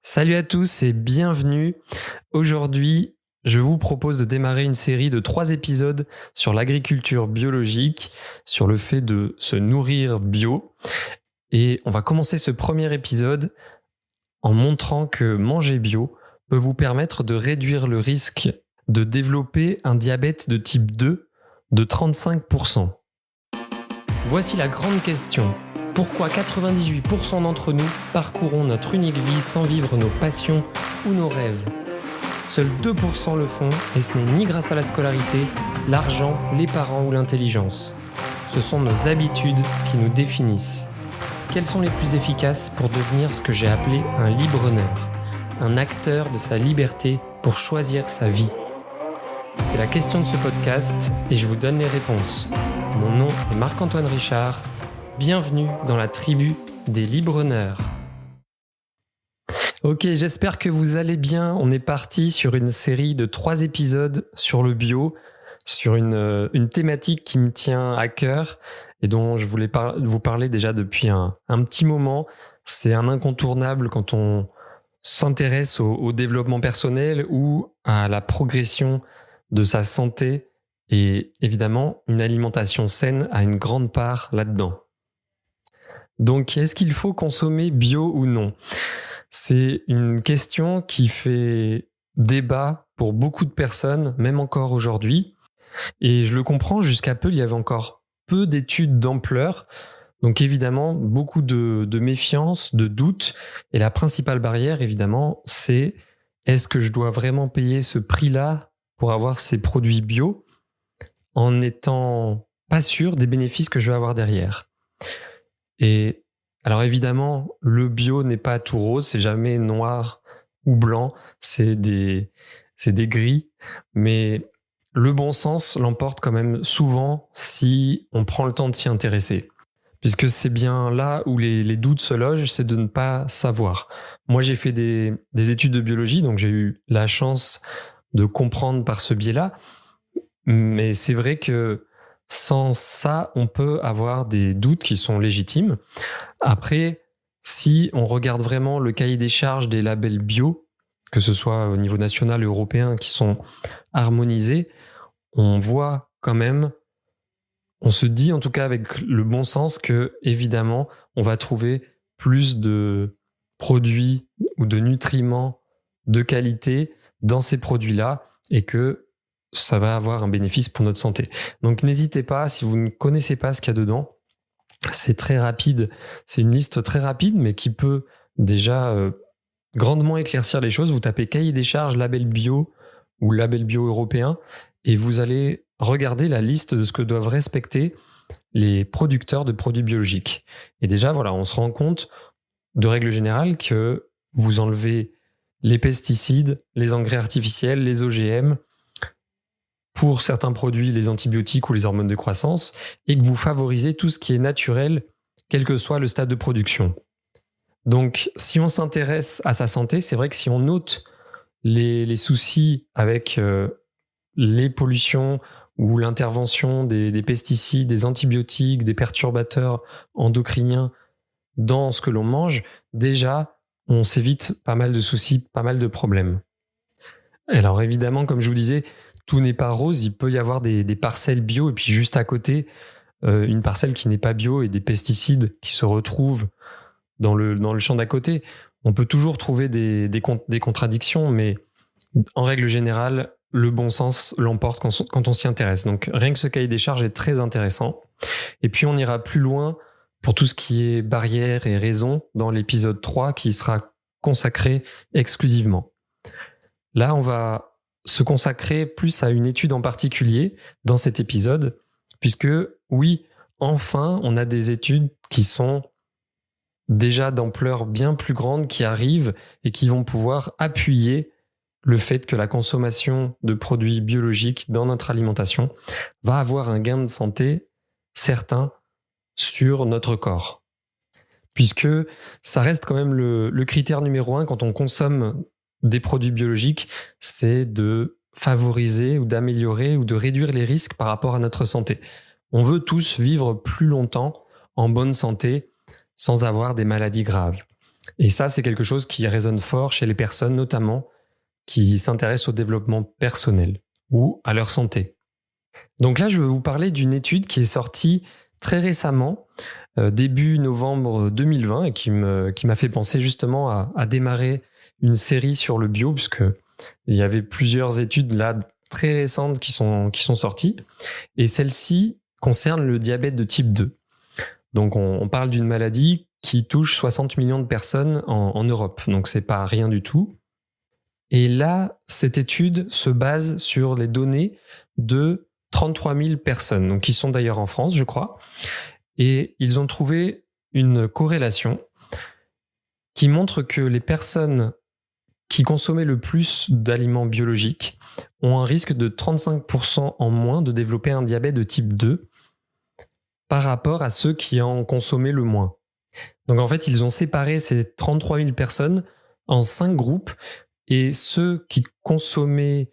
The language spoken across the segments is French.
Salut à tous et bienvenue. Aujourd'hui, je vous propose de démarrer une série de 3 épisodes sur l'agriculture biologique, sur le fait de se nourrir bio. Et on va commencer ce premier épisode en montrant que manger bio peut vous permettre de réduire le risque de développer un diabète de type 2 de 35%. Voici la grande question. Pourquoi 98% d'entre nous parcourons notre unique vie sans vivre nos passions ou nos rêves ? Seuls 2% le font et ce n'est ni grâce à la scolarité, l'argent, les parents ou l'intelligence. Ce sont nos habitudes qui nous définissent. Quelles sont les plus efficaces pour devenir ce que j'ai appelé un libre-honneur, un acteur de sa liberté pour choisir sa vie ? C'est la question de ce podcast et je vous donne les réponses. Mon nom est Marc-Antoine Richard. Bienvenue dans la tribu des libre-honneurs. Ok, j'espère que vous allez bien. On est parti sur une série de 3 épisodes sur le bio, sur une thématique qui me tient à cœur et dont je voulais vous parler déjà depuis un petit moment. C'est un incontournable quand on s'intéresse au développement personnel ou à la progression de sa santé. Et évidemment, une alimentation saine a une grande part là-dedans. Donc, est-ce qu'il faut consommer bio ou non ? C'est une question qui fait débat pour beaucoup de personnes, même encore aujourd'hui. Et je le comprends, jusqu'à peu, il y avait encore peu d'études d'ampleur. Donc évidemment, beaucoup de méfiance, de doute. Et la principale barrière, évidemment, c'est est-ce que je dois vraiment payer ce prix-là pour avoir ces produits bio en n'étant pas sûr des bénéfices que je vais avoir derrière ? Et alors évidemment, le bio n'est pas tout rose, c'est jamais noir ou blanc, c'est des gris, mais le bon sens l'emporte quand même souvent si on prend le temps de s'y intéresser. Puisque c'est bien là où les doutes se logent, c'est de ne pas savoir. Moi, j'ai fait des études de biologie, donc j'ai eu la chance de comprendre par ce biais-là, mais c'est vrai que sans ça, on peut avoir des doutes qui sont légitimes. Après, si on regarde vraiment le cahier des charges des labels bio, que ce soit au niveau national et européen, qui sont harmonisés, on voit quand même, on se dit en tout cas avec le bon sens que, évidemment, on va trouver plus de produits ou de nutriments de qualité dans ces produits-là et que ça va avoir un bénéfice pour notre santé. Donc n'hésitez pas, si vous ne connaissez pas ce qu'il y a dedans, c'est très rapide, c'est une liste très rapide mais qui peut déjà grandement éclaircir les choses. Vous tapez cahier des charges label bio ou label bio européen et vous allez regarder la liste de ce que doivent respecter les producteurs de produits biologiques. Et déjà voilà, on se rend compte de règle générale que vous enlevez les pesticides, les engrais artificiels, les OGM, pour certains produits, les antibiotiques ou les hormones de croissance, et que vous favorisez tout ce qui est naturel, quel que soit le stade de production. Donc, si on s'intéresse à sa santé, c'est vrai que si on note les soucis avec les pollutions ou l'intervention des pesticides, des antibiotiques, des perturbateurs endocriniens dans ce que l'on mange, déjà, on s'évite pas mal de soucis, pas mal de problèmes. Alors évidemment, comme je vous disais, tout n'est pas rose, il peut y avoir des parcelles bio et puis juste à côté, une parcelle qui n'est pas bio et des pesticides qui se retrouvent dans le champ d'à côté. On peut toujours trouver des contradictions, mais en règle générale, le bon sens l'emporte quand on s'y intéresse. Donc rien que ce cahier des charges est très intéressant. Et puis on ira plus loin pour tout ce qui est barrières et raisons dans l'épisode 3 qui sera consacré exclusivement. Là, on va se consacrer plus à une étude en particulier dans cet épisode, puisque oui, enfin, on a des études qui sont déjà d'ampleur bien plus grande, qui arrivent et qui vont pouvoir appuyer le fait que la consommation de produits biologiques dans notre alimentation va avoir un gain de santé certain sur notre corps. Puisque ça reste quand même le critère numéro 1 quand on consomme des produits biologiques, c'est de favoriser ou d'améliorer ou de réduire les risques par rapport à notre santé. On veut tous vivre plus longtemps en bonne santé sans avoir des maladies graves. Et ça, c'est quelque chose qui résonne fort chez les personnes, notamment qui s'intéressent au développement personnel ou à leur santé. Donc là, je vais vous parler d'une étude qui est sortie très récemment, début novembre 2020, et qui m'a fait penser justement à démarrer une série sur le bio, puisque il y avait plusieurs études là très récentes qui sont sorties, et celle-ci concerne le diabète de type 2. Donc on parle d'une maladie qui touche 60 millions de personnes en Europe, donc c'est pas rien du tout. Et là, cette étude se base sur les données de 33 000 personnes, donc qui sont d'ailleurs en France, je crois, et ils ont trouvé une corrélation qui montre que les personnes qui consommaient le plus d'aliments biologiques ont un risque de 35% en moins de développer un diabète de type 2 par rapport à ceux qui en consommaient le moins. Donc en fait, ils ont séparé ces 33 000 personnes en 5 groupes, et ceux qui consommaient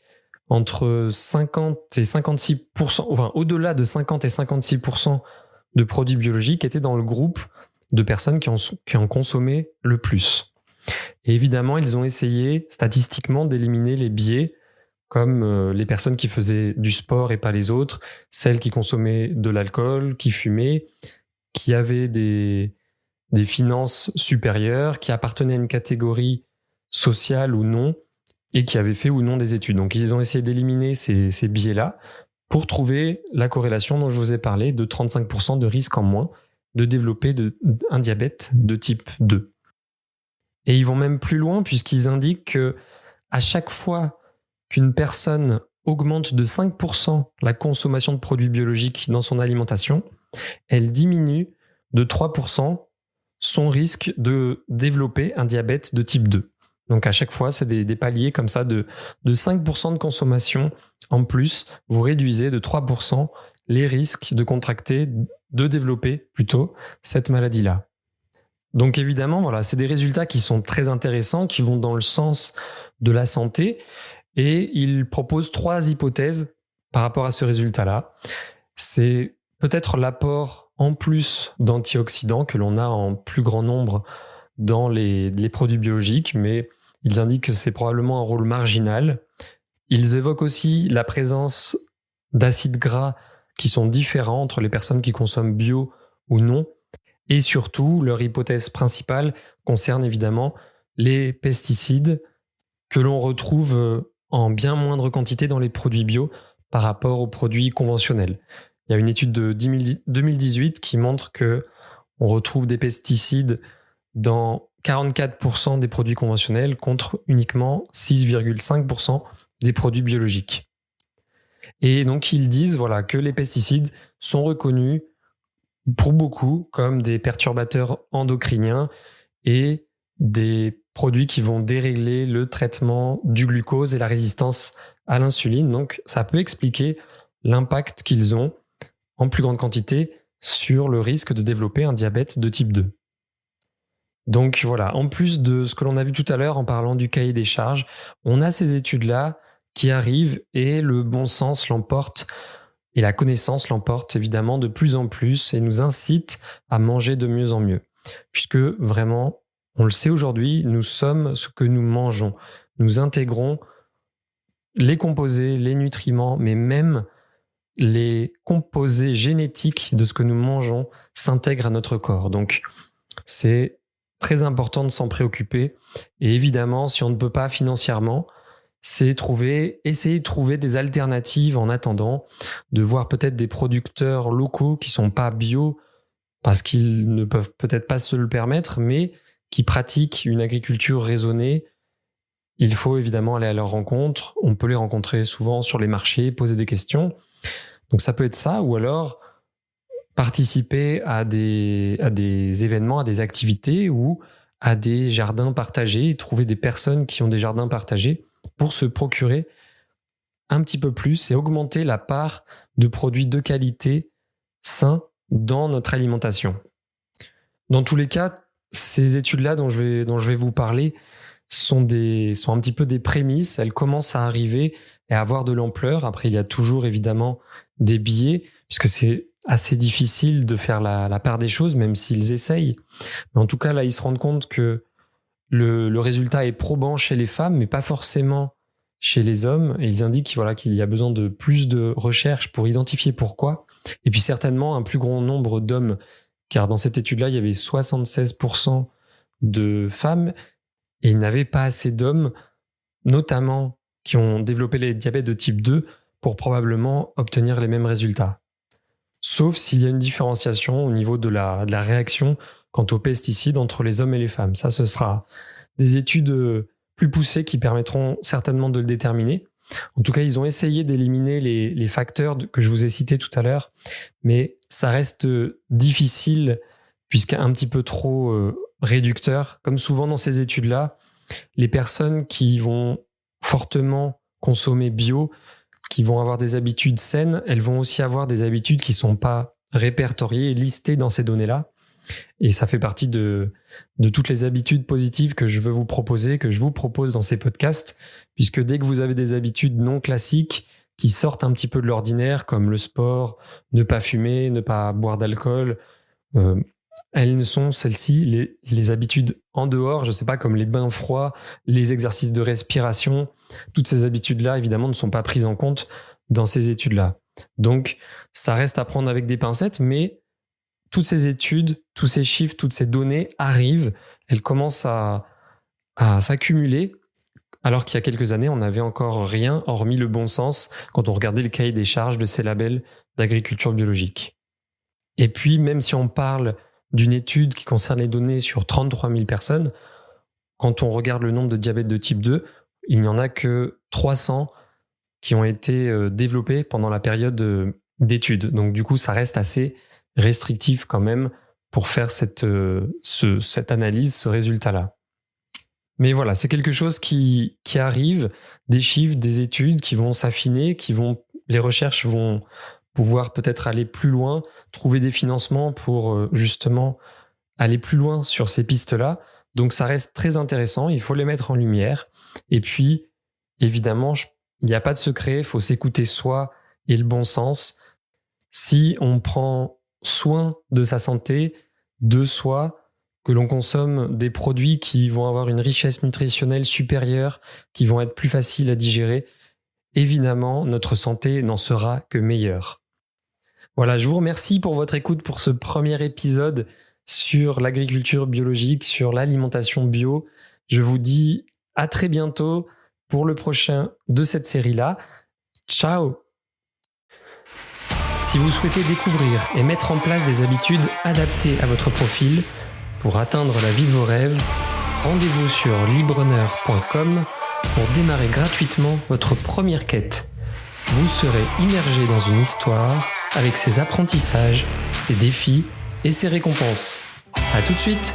entre 50 et 56%, enfin au-delà de 50 et 56% de produits biologiques étaient dans le groupe de personnes qui en consommaient le plus. Et évidemment, ils ont essayé statistiquement d'éliminer les biais, comme les personnes qui faisaient du sport et pas les autres, celles qui consommaient de l'alcool, qui fumaient, qui avaient des finances supérieures, qui appartenaient à une catégorie sociale ou non, et qui avaient fait ou non des études. Donc ils ont essayé d'éliminer ces biais-là pour trouver la corrélation dont je vous ai parlé de 35% de risque en moins de développer un diabète de type 2. Et ils vont même plus loin, puisqu'ils indiquent que à chaque fois qu'une personne augmente de 5% la consommation de produits biologiques dans son alimentation, elle diminue de 3% son risque de développer un diabète de type 2. Donc à chaque fois, c'est des paliers comme ça de 5% de consommation en plus. Vous réduisez de 3% les risques de contracter, de développer plutôt cette maladie-là. Donc évidemment, voilà, c'est des résultats qui sont très intéressants, qui vont dans le sens de la santé, et ils proposent 3 hypothèses par rapport à ce résultat-là. C'est peut-être l'apport en plus d'antioxydants que l'on a en plus grand nombre dans les produits biologiques, mais ils indiquent que c'est probablement un rôle marginal. Ils évoquent aussi la présence d'acides gras qui sont différents entre les personnes qui consomment bio ou non. Et surtout, leur hypothèse principale concerne évidemment les pesticides que l'on retrouve en bien moindre quantité dans les produits bio par rapport aux produits conventionnels. Il y a une étude de 2018 qui montre qu'on retrouve des pesticides dans 44% des produits conventionnels contre uniquement 6,5% des produits biologiques. Et donc ils disent que les pesticides sont reconnus pour beaucoup comme des perturbateurs endocriniens et des produits qui vont dérégler le traitement du glucose et la résistance à l'insuline. Donc ça peut expliquer l'impact qu'ils ont en plus grande quantité sur le risque de développer un diabète de type 2. Donc voilà, en plus de ce que l'on a vu tout à l'heure en parlant du cahier des charges, on a ces études-là qui arrivent et le bon sens l'emporte et la connaissance l'emporte évidemment de plus en plus et nous incite à manger de mieux en mieux. Puisque vraiment, on le sait aujourd'hui, nous sommes ce que nous mangeons. Nous intégrons les composés, les nutriments, mais même les composés génétiques de ce que nous mangeons s'intègrent à notre corps. Donc c'est très important de s'en préoccuper. Et évidemment, si on ne peut pas financièrement, c'est essayer de trouver des alternatives en attendant, de voir peut-être des producteurs locaux qui ne sont pas bio parce qu'ils ne peuvent peut-être pas se le permettre, mais qui pratiquent une agriculture raisonnée. Il faut évidemment aller à leur rencontre. On peut les rencontrer souvent sur les marchés, poser des questions. Donc ça peut être ça, ou alors participer à des événements, à des activités ou à des jardins partagés et trouver des personnes qui ont des jardins partagés pour se procurer un petit peu plus et augmenter la part de produits de qualité sains dans notre alimentation. Dans tous les cas, ces études-là dont je vais vous parler sont un petit peu des prémices. Elles commencent à arriver et à avoir de l'ampleur. Après, il y a toujours évidemment des biais, puisque c'est assez difficile de faire la part des choses, même s'ils essayent. Mais en tout cas, là, ils se rendent compte que le résultat est probant chez les femmes, mais pas forcément chez les hommes. Et ils indiquent qu'il y a besoin de plus de recherches pour identifier pourquoi. Et puis certainement un plus grand nombre d'hommes, car dans cette étude-là, il y avait 76% de femmes et il n'y avait pas assez d'hommes, notamment qui ont développé les diabètes de type 2 pour probablement obtenir les mêmes résultats. Sauf s'il y a une différenciation au niveau de la réaction quant aux pesticides entre les hommes et les femmes. Ça, ce sera des études plus poussées qui permettront certainement de le déterminer. En tout cas, ils ont essayé d'éliminer les facteurs que je vous ai cités tout à l'heure, mais ça reste difficile puisqu'un petit peu trop réducteur. Comme souvent dans ces études-là, les personnes qui vont fortement consommer bio, qui vont avoir des habitudes saines, elles vont aussi avoir des habitudes qui ne sont pas répertoriées et listées dans ces données-là. Et ça fait partie de toutes les habitudes positives que je veux vous proposer, que je vous propose dans ces podcasts, puisque dès que vous avez des habitudes non classiques qui sortent un petit peu de l'ordinaire, comme le sport, ne pas fumer, ne pas boire d'alcool, elles ne sont celles-ci, les habitudes en dehors, je ne sais pas, comme les bains froids, les exercices de respiration, toutes ces habitudes-là, évidemment, ne sont pas prises en compte dans ces études-là. Donc, ça reste à prendre avec des pincettes, mais toutes ces études, tous ces chiffres, toutes ces données arrivent, elles commencent à s'accumuler, alors qu'il y a quelques années, on n'avait encore rien, hormis le bon sens, quand on regardait le cahier des charges de ces labels d'agriculture biologique. Et puis, même si on parle d'une étude qui concerne les données sur 33 000 personnes, quand on regarde le nombre de diabètes de type 2, il n'y en a que 300 qui ont été développés pendant la période d'études. Donc du coup, ça reste assez restrictif quand même pour faire cette analyse, ce résultat-là. Mais voilà, c'est quelque chose qui arrive, des chiffres, des études qui vont s'affiner, les recherches vont pouvoir peut-être aller plus loin, trouver des financements pour justement aller plus loin sur ces pistes-là. Donc ça reste très intéressant, il faut les mettre en lumière. Et puis, évidemment, il n'y a pas de secret, il faut s'écouter soi et le bon sens. Si on prend soin de sa santé, de soi, que l'on consomme des produits qui vont avoir une richesse nutritionnelle supérieure, qui vont être plus faciles à digérer, évidemment, notre santé n'en sera que meilleure. Voilà, je vous remercie pour votre écoute pour ce premier épisode sur l'agriculture biologique, sur l'alimentation bio. Je vous dis à très bientôt pour le prochain de cette série-là. Ciao! Si vous souhaitez découvrir et mettre en place des habitudes adaptées à votre profil pour atteindre la vie de vos rêves, rendez-vous sur libreneur.com pour démarrer gratuitement votre première quête. Vous serez immergé dans une histoire avec ses apprentissages, ses défis et ses récompenses. À tout de suite!